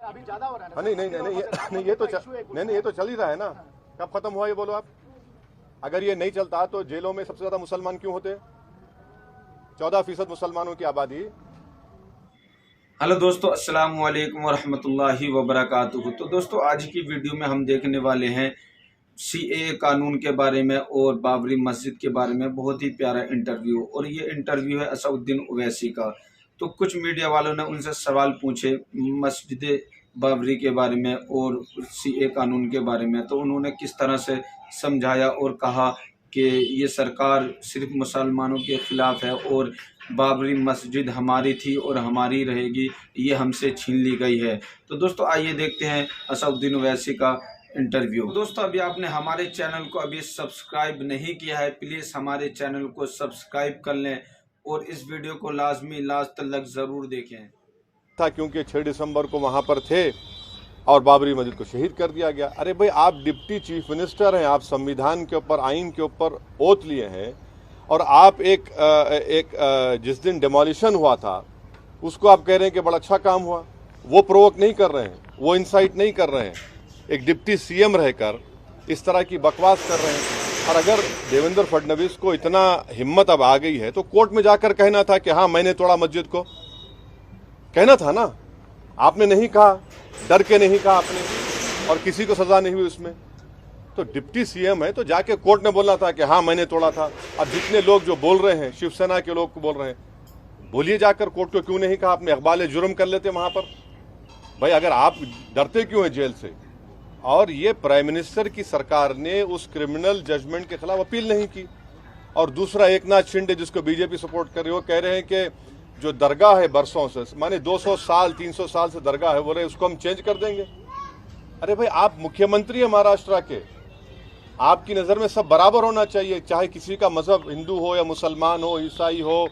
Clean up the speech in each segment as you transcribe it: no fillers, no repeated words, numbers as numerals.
अभी ज्यादा हो रहा है। नहीं ये तो चल ही रहा है ना। कब खत्म हुआ ये बोलो आप? अगर ये नहीं चलता तो जेलों में सबसे ज्यादा मुसलमान क्यों होते? 14% मुसलमानों की आबादी। हेलो दोस्तों, अस्सलाम वालेकुम वरहमतुल्लाहि वबरकातुहू। तो दोस्तों, आज की वीडियो में हम देखने वाले हैं सीएए कानून के बारे में और बाबरी मस्जिद के बारे में। बहुत ही प्यारा इंटरव्यू, और ये इंटरव्यू है असदुद्दीन ओवैसी का। तो कुछ मीडिया वालों ने उनसे सवाल पूछे मस्जिद बाबरी के बारे में और सीएए कानून के बारे में। तो उन्होंने किस तरह से समझाया और कहा कि ये सरकार सिर्फ मुसलमानों के खिलाफ है और बाबरी मस्जिद हमारी थी और हमारी रहेगी, ये हमसे छीन ली गई है। तो दोस्तों, आइए देखते हैं असदुद्दीन ओवैसी का इंटरव्यू। दोस्तों, अभी आपने हमारे चैनल को अभी सब्सक्राइब नहीं किया है, प्लीज़ हमारे चैनल को सब्सक्राइब कर लें और इस वीडियो को लाजमी लास्ट तक ज़रूर देखें। था क्योंकि 6 दिसंबर को वहां पर थे और बाबरी मस्जिद को शहीद कर दिया गया। अरे भाई, आप डिप्टी चीफ मिनिस्टर हैं, आप संविधान के ऊपर, आइन के ऊपर ओथ लिए हैं, और आप एक जिस दिन डिमोलिशन हुआ था उसको आप कह रहे हैं कि बड़ा अच्छा काम हुआ। वो प्रोवोक नहीं कर रहे हैं, वो इंसाइट नहीं कर रहे हैं। एक डिप्टी सीएम रहकर इस तरह की बकवास कर रहे हैं। और अगर देवेंद्र फडणवीस को इतना हिम्मत अब आ गई है तो कोर्ट में जाकर कहना था कि हाँ, मैंने तोड़ा मस्जिद को, कहना था ना। आपने नहीं कहा, डर के नहीं कहा आपने, और किसी को सजा नहीं हुई उसमें। तो डिप्टी सीएम है तो जाके कोर्ट में बोलना था कि हाँ, मैंने तोड़ा था। अब जितने लोग जो बोल रहे हैं, शिवसेना के लोग को बोल रहे हैं, बोलिए जाकर कोर्ट को, क्यों नहीं कहा आपने? इकबाल जुर्म कर लेते वहां पर। भाई, अगर आप डरते क्यों हैं जेल से? और ये प्राइम मिनिस्टर की सरकार ने उस क्रिमिनल जजमेंट के खिलाफ अपील नहीं की। और दूसरा, एकनाथ शिंदे जिसको बीजेपी सपोर्ट कर रही है, वो कह रहे हैं कि जो दरगाह है बरसों से, माने 200 साल 300 साल से दरगाह है, वो रहे, उसको हम चेंज कर देंगे। अरे भाई, आप मुख्यमंत्री है महाराष्ट्र के, आपकी नज़र में सब बराबर होना चाहिए, चाहे किसी का मजहब हिंदू हो या मुसलमान हो, ईसाई हो,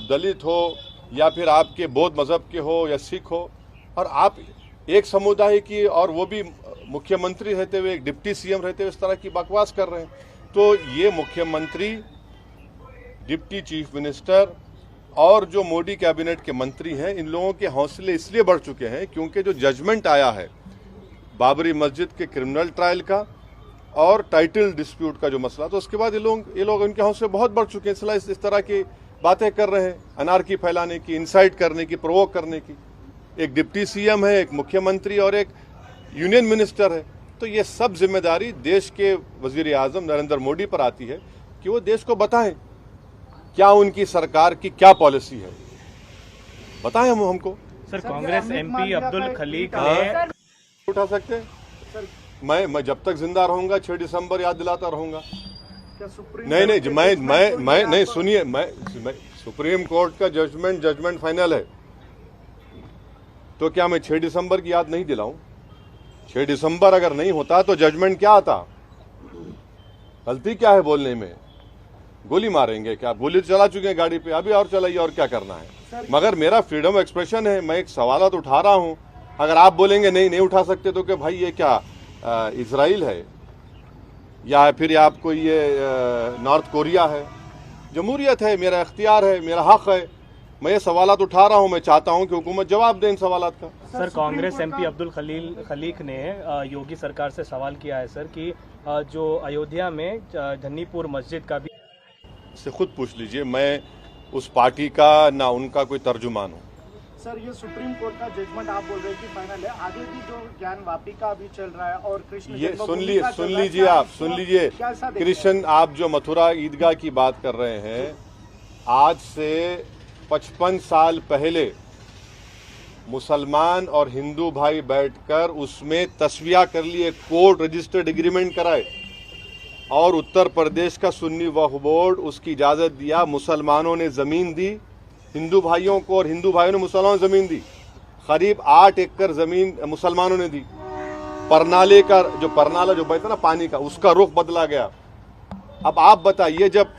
दलित हो, या फिर आपके बौद्ध मजहब के हो या सिख हो। और आप एक समुदाय की, और वो भी मुख्यमंत्री रहते हुए, एक डिप्टी सीएम रहते हुए इस तरह की बकवास कर रहे हैं। तो ये मुख्यमंत्री, डिप्टी चीफ मिनिस्टर और जो मोदी कैबिनेट के मंत्री हैं, इन लोगों के हौसले इसलिए बढ़ चुके हैं क्योंकि जो जजमेंट आया है बाबरी मस्जिद के क्रिमिनल ट्रायल का और टाइटल डिस्प्यूट का जो मसला, तो उसके बाद ये लोग इनके हौसले बहुत बढ़ चुके हैं। इसलिए इस तरह की बातें कर रहे हैं, अनारकी फैलाने की, इंसाइट करने की, प्रोवोक करने की। एक डिप्टी सीएम है, एक मुख्यमंत्री और एक यूनियन मिनिस्टर है। तो ये सब जिम्मेदारी देश के वजीर आजम नरेंद्र मोदी पर आती है कि वो देश को बताएं क्या उनकी सरकार की क्या पॉलिसी है, बताएं हमको। सर, कांग्रेस एमपी अब्दुल खलीक ने उठा सकते हैं? मैं जब तक जिंदा रहूंगा 6 दिसंबर याद दिलाता रहूंगा। नहीं, सुनिए, मैं सुप्रीम कोर्ट का जजमेंट फाइनल है, तो क्या मैं 6 दिसंबर की याद नहीं दिलाऊं? 6 दिसंबर अगर नहीं होता तो जजमेंट क्या आता? गलती क्या है बोलने में? गोली मारेंगे क्या? गोली चला चुके हैं गाड़ी पे, अभी और चलाइए, और क्या करना है? मगर मेरा फ्रीडम ऑफ एक्सप्रेशन है, मैं एक सवाल उठा रहा हूं। अगर आप बोलेंगे नहीं उठा सकते, तो क्या भाई ये क्या इजराइल है या फिर आपको ये नॉर्थ कोरिया है? जमहूरियत है, मेरा इख्तियार है, मेरा हक है। मैं ये सवालात उठा रहा हूं, मैं चाहता हूं कि हुकूमत जवाब दे इन सवालात का। सर, कांग्रेस एमपी अब्दुल खलीक ने योगी सरकार से सवाल किया है सर कि जो अयोध्या में धन्नीपुर मस्जिद का भी से खुद पूछ लीजिए, मैं उस पार्टी का ना उनका कोई तर्जुमान हूँ। सर, ये सुप्रीम कोर्ट का जजमेंट आप बोल रहे हैं कि फाइनल है, आगे भी जो ज्ञान वापी का भी चल रहा है और कृष्ण, ये सुन लीजिए कृष्ण, आप जो मथुरा ईदगाह की बात कर रहे हैं, आज से 55 साल पहले मुसलमान और हिंदू भाई बैठकर उसमें तस्वीया कर लिए, कोर्ट रजिस्टर्ड एग्रीमेंट कराए, और उत्तर प्रदेश का सुन्नी वक्फ बोर्ड उसकी इजाजत दिया। मुसलमानों ने जमीन दी हिंदू भाइयों को और हिंदू भाइयों ने मुसलमानों को जमीन दी। करीब 8 एकड़ जमीन मुसलमानों ने दी। परनाले का जो परनाला जो बहता ना पानी का, उसका रुख बदला गया। अब आप बताइए, जब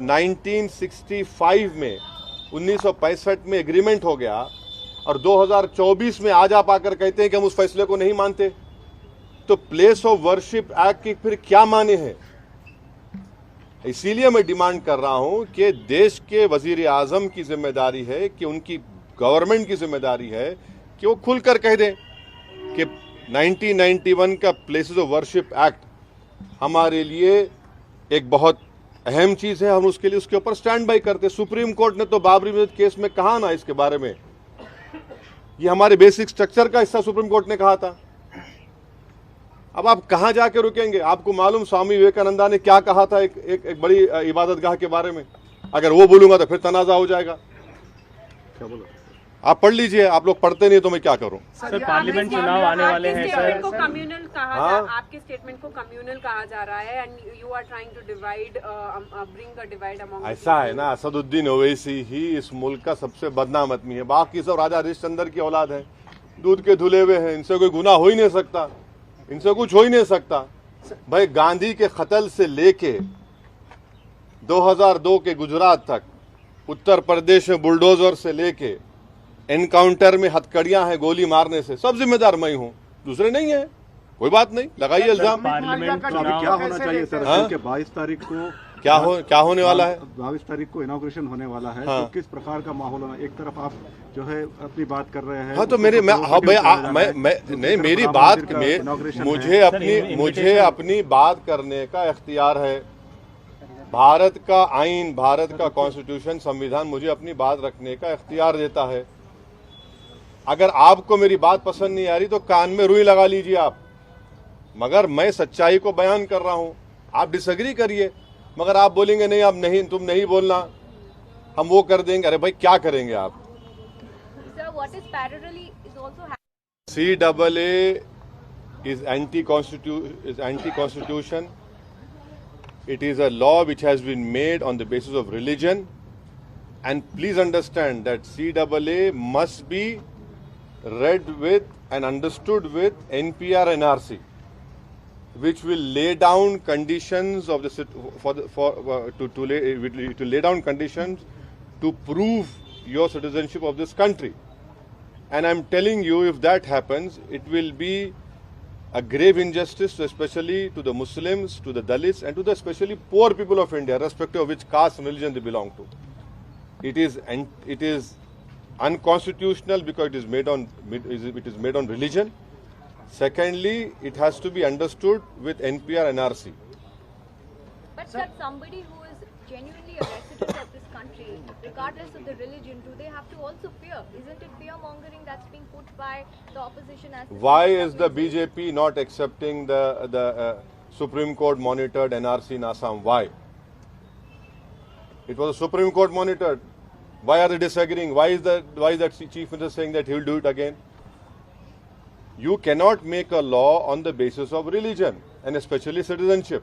1965 में 1965 में एग्रीमेंट हो गया और 2024 में आज आप आकर कहते हैं कि हम उस फैसले को नहीं मानते, तो प्लेस ऑफ वर्शिप एक्ट की फिर क्या माने हैं? इसीलिए मैं डिमांड कर रहा हूं कि देश के वजीर आजम की जिम्मेदारी है, कि उनकी गवर्नमेंट की जिम्मेदारी है कि वो खुलकर कह दें कि 1991 का प्लेसेस ऑफ वर्शिप एक्ट हमारे लिए एक बहुत अहम चीज है, हम उसके लिए उसके ऊपर स्टैंड बाई करते। सुप्रीम कोर्ट ने तो बाबरी मस्जिद केस में कहा ना इसके बारे में, ये हमारे बेसिक स्ट्रक्चर का हिस्सा सुप्रीम कोर्ट ने कहा था। अब आप कहां जाके रुकेंगे? आपको मालूम स्वामी विवेकानंदा ने क्या कहा था एक बड़ी इबादतगाह के बारे में? अगर वो बोलूंगा तो फिर तनाजा हो जाएगा। क्या बोला? आप पढ़ लीजिए, आप लोग पढ़ते नहीं तो मैं क्या करूं? सर पार्लियामेंट चुनाव आने वाले हैं सर। को कम्युनल कहा हाँ? आपके स्टेटमेंट को कम्युनल कहा जा रहा है and you are trying to divide bring a divide among. ऐसा है ना, असदुद्दीन ओवैसी ही इस मुल्क का सबसे बदनाम आदमी है, बाकी सब राजा हरिश्चंद्र की औलाद है, दूध के धुले हुए हैं, इनसे कोई गुनाह हो ही नहीं सकता, इनसे कुछ हो ही नहीं सकता। भाई गांधी के कत्ल से लेके 2002 के गुजरात तक, उत्तर प्रदेश में बुलडोजर से लेके एनकाउंटर में हथकड़ियां हैं गोली मारने से, सब जिम्मेदार मैं हूं, दूसरे नहीं है। कोई बात नहीं, लगाइए इल्जाम। पार्लियामेंट तो अभी क्या होना चाहिए सर? हाँ? क्योंकि 22 तारीख को क्या होने वाला है? 22 तारीख को इनॉग्रेशन होने वाला है। हाँ। तो किस प्रकार का माहौल होना? एक तरफ आप जो है अपनी बात कर रहे हैं। हाँ तो मेरे मेरी बात मुझे अपनी बात करने का इख्तियार है। भारत का आइन, भारत का कॉन्स्टिट्यूशन, संविधान मुझे अपनी बात रखने का इख्तियार देता है। अगर आपको मेरी बात पसंद नहीं आ रही तो कान में रुई लगा लीजिए आप, मगर मैं सच्चाई को बयान कर रहा हूं। आप डिसएग्री करिए, मगर आप बोलेंगे नहीं, अब नहीं, तुम नहीं बोलना, हम वो कर देंगे। अरे भाई क्या करेंगे आप? Sir, what is parallelly is also CAA is anti-constitution. It is a law which has been made on the basis of religion, and please understand that CAA must be read with and understood with NPR NRC, which will lay down conditions of to lay down conditions to prove your citizenship of this country. And I'm telling you, if that happens, it will be a grave injustice, especially to the Muslims, to the Dalits, and to the especially poor people of India, irrespective of which caste and religion they belong to. It is unconstitutional because it is made on religion. Secondly, it has to be understood with NPR NRC. But sir, somebody who is genuinely a resident of this country, regardless of the religion, do they have to also fear? Isn't it fear mongering that's being put by the opposition as? Why is the BJP not accepting the Supreme Court monitored NRC in Assam? Why? It was a Supreme Court monitored. Why are they disagreeing? Why is that Chief Minister saying that he will do it again? You cannot make a law on the basis of religion, and especially citizenship.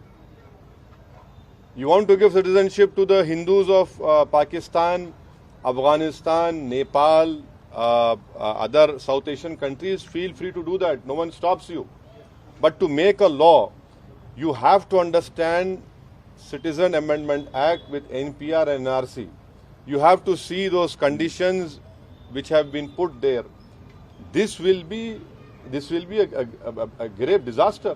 You want to give citizenship to the Hindus of Pakistan, Afghanistan, Nepal, other South Asian countries, feel free to do that. No one stops you. But to make a law, you have to understand Citizen Amendment Act with NPR and NRC. You have to see those conditions which have been put there. This will be a grave disaster.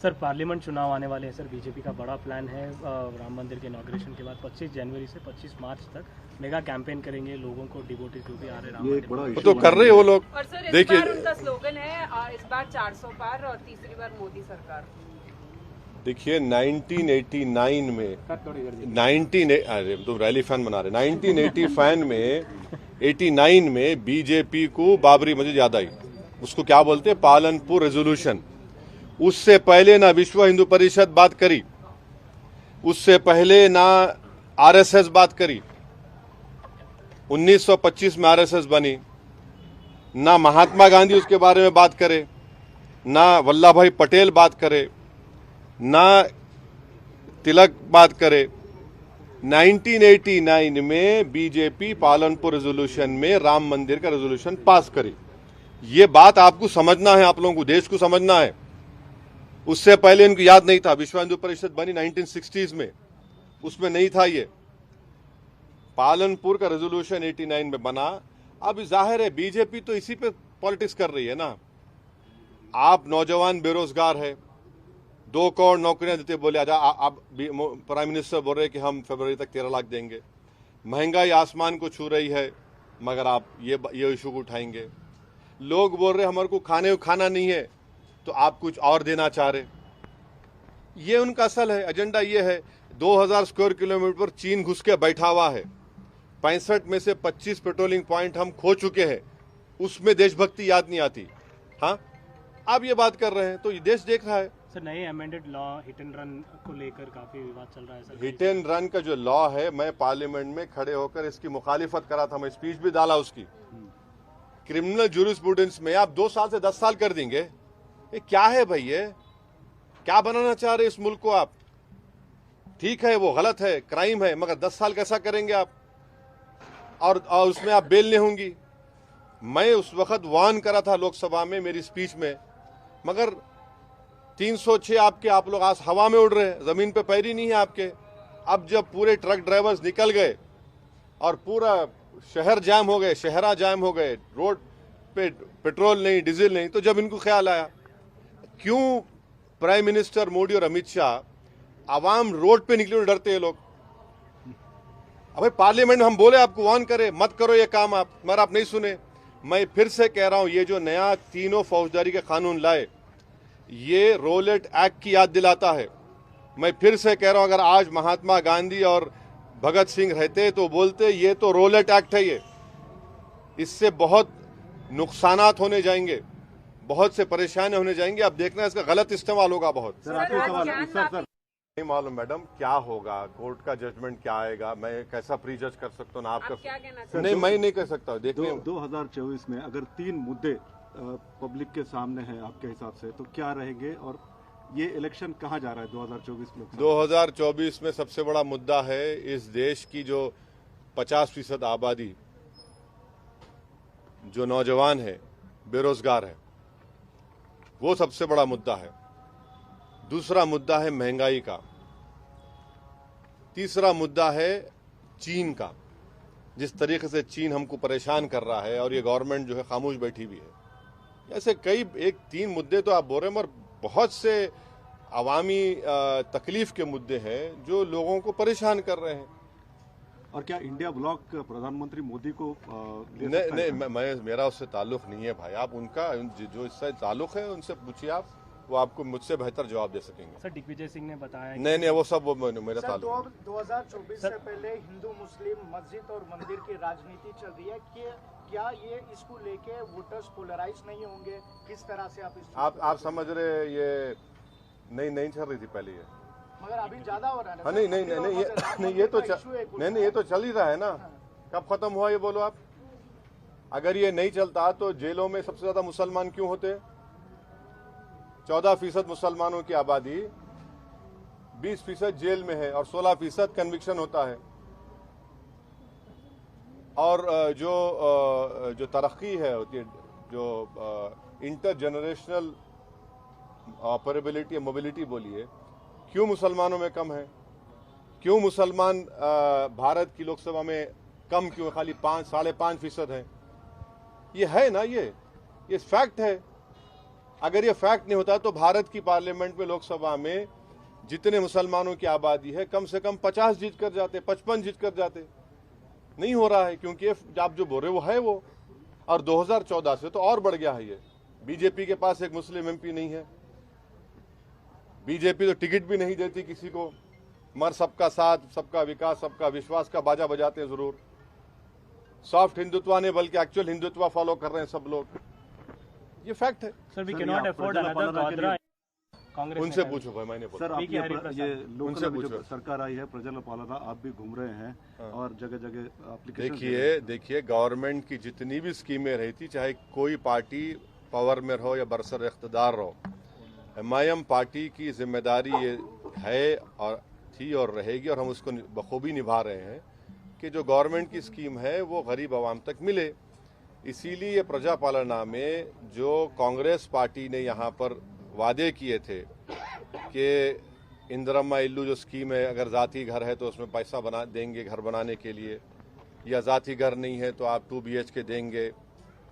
Sir parliament चुनाव आने वाले हैं sir, BJP का बड़ा plan है राम मंदिर के inauguration के बाद 25 जनवरी से 25 मार्च तक मेगा कैंपेन करेंगे, लोगों को डिवोटी जो भी आ रहे ये एक बड़ा वो तो कर रहे हैं वो लोग। और सर इस देखिए, बार उनका स्लोगन है इस बार 400 पार और तीसरी बार मोदी सरकार। देखिए 1989 में अरे तो रैली फैन बना रहे, 1989 में बीजेपी को बाबरी मस्जिद याद आई। उसको क्या बोलते हैं? पालनपुर रेजोल्यूशन। उससे पहले ना विश्व हिंदू परिषद बात करी, उससे पहले ना आरएसएस बात करी। 1925 में आरएसएस बनी, ना महात्मा गांधी उसके बारे में बात करे, ना वल्लभ भाई पटेल बात करे, ना तिलक बात करे। 1989 में बीजेपी पालनपुर रेजोल्यूशन में राम मंदिर का रेजोल्यूशन पास करी। ये बात आपको समझना है, आप लोगों को देश को समझना है। उससे पहले इनको याद नहीं था। विश्व हिंदू परिषद बनी 1960s में, उसमें नहीं था ये। पालनपुर का रेजोल्यूशन 89 में बना। अब जाहिर है बीजेपी तो इसी पे पॉलिटिक्स कर रही है ना। आप नौजवान बेरोजगार है, 2 करोड़ नौकरियां देते बोले आजा। आप प्राइम मिनिस्टर बोल रहे कि हम फरवरी तक 13 लाख देंगे। महंगाई आसमान को छू रही है, मगर आप ये इशू को उठाएंगे। लोग बोल रहे हमारे को खाने को खाना नहीं है, तो आप कुछ और देना चाह रहे। ये उनका असल है, एजेंडा ये है। 2000 स्क्वायर किलोमीटर पर चीन घुस के बैठा हुआ है। 65 में से 25 पेट्रोलिंग पॉइंट हम खो चुके हैं, उसमें देशभक्ति याद नहीं आती। हाँ, आप ये बात कर रहे हैं तो ये देश देख रहा है। सर, नए amended law hit and run को लेकर काफी विवाद चल रहा है सर। हिट एंड रन का जो लॉ है, मैं पार्लियामेंट में खड़े होकर इसकी मुखालिफत करा था, मैं स्पीच भी डाला उसकी। क्रिमिनल जूरिस्प्रूडेंस में आप 2 साल से 10 साल कर देंगे, ये क्या है भाई? ये क्या बनाना चाह रहे इस मुल्क को आप? ठीक है, वो गलत है, क्राइम है, मगर 10 साल कैसा करेंगे आप? और उसमें आप बेल नहीं होंगी। मैं उस वक्त वार्न करा था लोकसभा में मेरी स्पीच में, मगर 306 आप लोग आज हवा में उड़ रहे हैं, जमीन पे पैर ही नहीं है आपके। अब जब पूरे ट्रक ड्राइवर्स निकल गए और पूरा शहर जाम हो गए, शहरा जाम हो गए, रोड पे पेट्रोल नहीं, डीजल नहीं, तो जब इनको ख्याल आया, क्यों प्राइम मिनिस्टर मोदी और अमित शाह आवाम रोड पे निकले डरते हैं लोग? अबे पार्लियामेंट में हम बोले आपको वार्न करे मत करो ये काम आप, मगर आप नहीं सुने। मैं फिर से कह रहा हूं, ये जो नया तीनों फौजदारी के कानून लाए, ये रोलेट एक्ट की याद दिलाता है। मैं फिर से कह रहा हूं, अगर आज महात्मा गांधी और भगत सिंह रहते तो बोलते ये तो रोलेट एक्ट है, ये इससे बहुत नुकसानात होने जाएंगे, बहुत से परेशानी होने जाएंगे। अब देखना इसका गलत इस्तेमाल होगा बहुत। सर आखिरी सवाल सर नहीं मालूम मैडम क्या होगा, कोर्ट का जजमेंट क्या आएगा, मैं कैसा प्री जज कर सकता हूँ ना? आप क्या कहना कर नहीं, मैं नहीं कर सकता। देखने 2024 में अगर 3 मुद्दे पब्लिक के सामने हैं आपके हिसाब से, तो क्या रहेंगे और ये इलेक्शन कहाँ जा रहा है 2024 में? 2024 में सबसे बड़ा मुद्दा है इस देश की जो 50% आबादी जो नौजवान है, बेरोजगार है, वो सबसे बड़ा मुद्दा है। दूसरा मुद्दा है महंगाई का। तीसरा मुद्दा है चीन का, जिस तरीके से चीन हमको परेशान कर रहा है और ये गवर्नमेंट जो है खामोश बैठी हुई है। ऐसे कई 1-3 मुद्दे तो आप बोल रहे हैं, मगर बहुत से अवामी तकलीफ के मुद्दे हैं जो लोगों को परेशान कर रहे हैं। और क्या इंडिया ब्लॉक प्रधानमंत्री मोदी को नहीं, मेरा उससे ताल्लुक नहीं है भाई। आप उनका जो इससे ताल्लुक है उनसे पूछिए, आप वो आपको मुझसे बेहतर जवाब दे सकेंगे। सर, दिग्विजय सिंह ने बताया नहीं, वो सब वो मेरा ताल्लुक। 2024 से पहले हिंदू मुस्लिम मस्जिद और मंदिर की राजनीति चल रही है कि क्या ये इसको लेके वोटर्स पोलराइज नहीं होंगे? किस तरह से आप समझ रहे? ये नहीं चल रही थी पहले ये, मगर अभी ज्यादा हो रहा है। हाँ, नहीं, ये तो चल ही रहा है ना। कब खत्म हुआ ये बोलो आप? अगर ये नहीं चलता तो जेलों में सबसे ज्यादा मुसलमान क्यों होते? 14% मुसलमानों की आबादी, 20% जेल में है और 16% कन्विक्शन होता है। और जो तरक्की है होती है, जो इंटर जनरेशनल ऑपरेबिलिटी मोबिलिटी बोलिए, क्यों मुसलमानों में कम है? क्यों मुसलमान भारत की लोकसभा में कम क्यों? खाली 5-5.5% है। ये है ना, ये फैक्ट है। अगर ये फैक्ट नहीं होता तो भारत की पार्लियामेंट में, लोकसभा में जितने मुसलमानों की आबादी है, कम से कम 50 जीत कर जाते, 55 जीत कर जाते। नहीं हो रहा है क्योंकि आप जो बोल रहे वो है वो। और 2014 से तो और बढ़ गया है ये। बीजेपी के पास एक मुस्लिम एमपी नहीं है। बीजेपी तो टिकट भी नहीं देती किसी को, मगर सबका साथ, सबका विकास, सबका विश्वास का बाजा बजाते हैं जरूर। सॉफ्ट हिंदुत्व ने बल्कि एक्चुअल हिंदुत्व फॉलो कर रहे हैं सब लोग। ये फैक्ट है। Sir, we can not afford another Godhra. Congress उनसे पूछो भाई, मैंने सर आप ये लोकल पूछो। जो सरकार आई है प्रजला पालना, आप भी घूम रहे हैं और जगह जगह एप्लीकेशन। देखिए गवर्नमेंट की जितनी भी स्कीमें रही थी, चाहे कोई पार्टी पावर में रहो या बरसर इख्तिदार रहो, MIM पार्टी की जिम्मेदारी ये है और थी और रहेगी, और हम उसको बखूबी निभा रहे हैं कि जो गवर्नमेंट की स्कीम है वो गरीब आवाम तक मिले। इसीलिए प्रजा पालना में जो कांग्रेस पार्टी ने यहाँ पर वादे किए थे कि इंदिरम्मा इल्लू जो स्कीम है, अगर ज़ाती घर है तो उसमें पैसा बना देंगे घर बनाने के लिए, या ज़ाती घर नहीं है तो आप 2 BHK देंगे,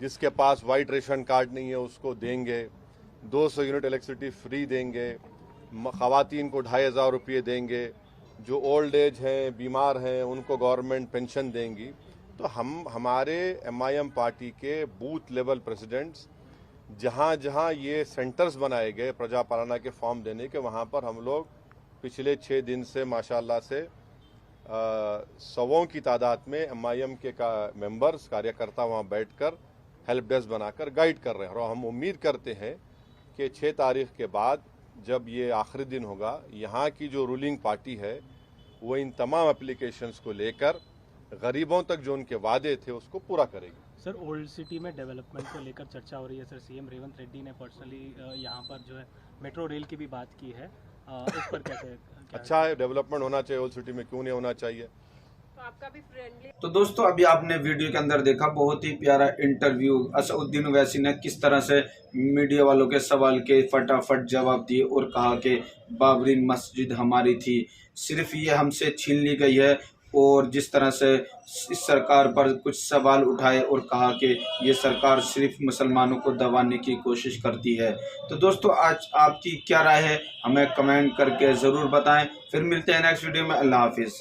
जिसके पास वाइट रेशन कार्ड नहीं है उसको देंगे, 200 यूनिट इलेक्ट्रिसिटी फ्री देंगे, ख़वातीन को 2500 रुपये देंगे, जो ओल्ड एज हैं, बीमार हैं, उनको गवर्नमेंट पेंशन देंगी। तो हमारे MIM पार्टी के बूथ लेवल प्रेसिडेंट्स जहाँ जहाँ ये सेंटर्स बनाए गए प्रजापालना के फॉर्म देने के, वहाँ पर हम लोग पिछले 6 दिन से माशाल्लाह से सौों की तादाद में MIM के मेंबर्स कार्यकर्ता वहाँ बैठकर हेल्प डेस्क बनाकर गाइड कर रहे हैं। और हम उम्मीद करते हैं कि 6 तारीख के बाद जब ये आखिरी दिन होगा, यहाँ की जो रूलिंग पार्टी है वो इन तमाम एप्लीकेशंस को लेकर गरीबों तक जो उनके वादे थे उसको पूरा करेगी। सर, ओल्ड सिटी में डेवलपमेंट को लेकर चर्चा हो रही है सर। CM रेवंत रेड्डी ने पर्सनली यहाँ पर जो है मेट्रो रेल की भी बात की है, इस पर कैसे? अच्छा है, डेवलपमेंट होना चाहिए ओल्ड सिटी में, क्यों नहीं होना चाहिए। तो आपका भी फ्रेंडली। तो दोस्तों अभी आपने वीडियो के अंदर देखा बहुत ही प्यारा इंटरव्यू असउद्दीन ओवैसी ने किस तरह से मीडिया वालों के सवाल के फटाफट जवाब दिए और कहा कि बाबरी मस्जिद हमारी थी, सिर्फ ये हमसे छीन ली गई है। और जिस तरह से इस सरकार पर कुछ सवाल उठाए और कहा कि ये सरकार सिर्फ मुसलमानों को दबाने की कोशिश करती है। तो दोस्तों आज आपकी क्या राय है हमें कमेंट करके ज़रूर बताएं। फिर मिलते हैं नेक्स्ट वीडियो में। अल्लाह हाफिज़।